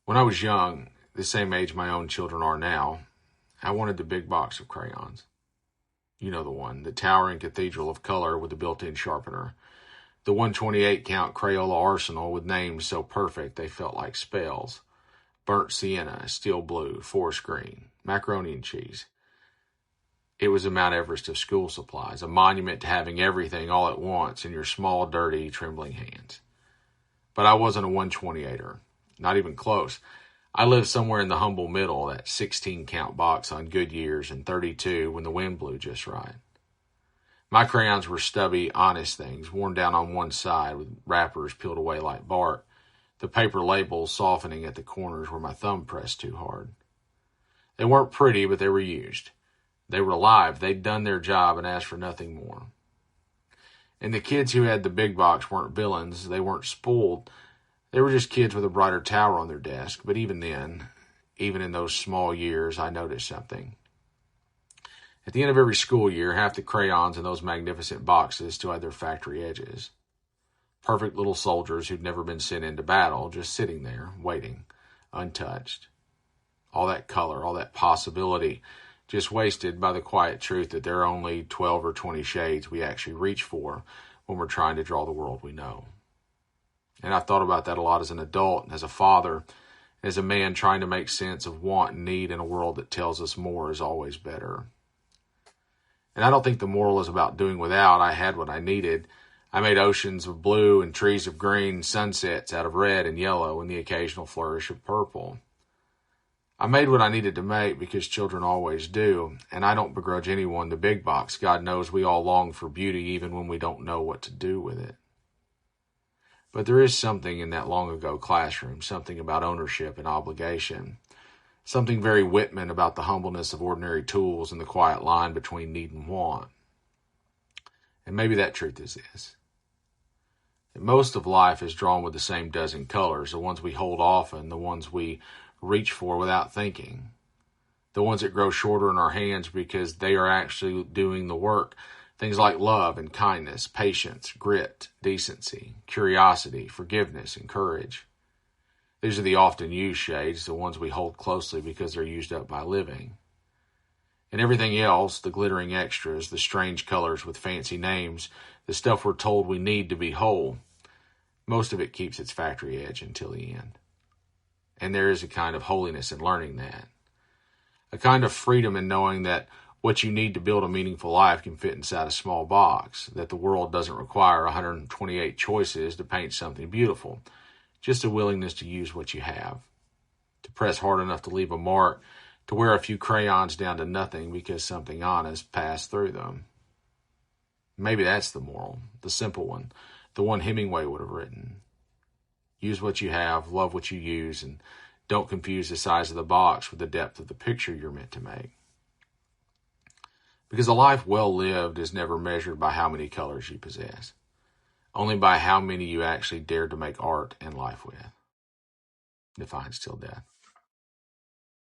When I was young, the same age my own children are now, I wanted the big box of crayons. You know the one, the towering cathedral of color with the built-in sharpener. The 128 count Crayola arsenal with names so perfect they felt like spells. Burnt sienna, steel blue, forest green, macaroni and cheese. It was the Mount Everest of school supplies, a monument to having everything all at once in your small, dirty, trembling hands. But I wasn't a 128er, not even close. I lived somewhere in the humble middle, that 16 count box on good years and 32 when the wind blew just right. My crayons were stubby, honest things, worn down on one side with wrappers peeled away like bark, the paper labels softening at the corners where my thumb pressed too hard. They weren't pretty, but they were used. They were alive. They'd done their job and asked for nothing more. And the kids who had the big box weren't villains. They weren't spoiled. They were just kids with a brighter tower on their desk. But even then, even in those small years, I noticed something. At the end of every school year, half the crayons in those magnificent boxes still had their factory edges. Perfect little soldiers who'd never been sent into battle, just sitting there, waiting, untouched. All that color, all that possibility, just wasted by the quiet truth that there are only 12 or 20 shades we actually reach for when we're trying to draw the world we know. And I've thought about that a lot as an adult, as a father, as a man trying to make sense of want and need in a world that tells us more is always better. And I don't think the moral is about doing without. I had what I needed. I made oceans of blue and trees of green, sunsets out of red and yellow, and the occasional flourish of purple. I made what I needed to make because children always do, and I don't begrudge anyone the big box. God knows we all long for beauty even when we don't know what to do with it. But there is something in that long ago classroom, something about ownership and obligation, something very Whitman about the humbleness of ordinary tools and the quiet line between need and want. And maybe that truth is this: that most of life is drawn with the same dozen colors, the ones we hold often, the ones we reach for without thinking, the ones that grow shorter in our hands because they are actually doing the work. Things like love and kindness, patience, grit, decency, curiosity, forgiveness, and courage. These are the often used shades, the ones we hold closely because they're used up by living. And everything else, the glittering extras, the strange colors with fancy names, the stuff we're told we need to be whole, most of it keeps its factory edge until the end. And there is a kind of holiness in learning that. A kind of freedom in knowing that what you need to build a meaningful life can fit inside a small box, that the world doesn't require 128 choices to paint something beautiful, just a willingness to use what you have, to press hard enough to leave a mark, to wear a few crayons down to nothing because something honest passed through them. Maybe that's the moral, the simple one, the one Hemingway would have written. Use what you have, love what you use, and don't confuse the size of the box with the depth of the picture you're meant to make. Because a life well lived is never measured by how many colors you possess, only by how many you actually dared to make art and life with. Defined till death.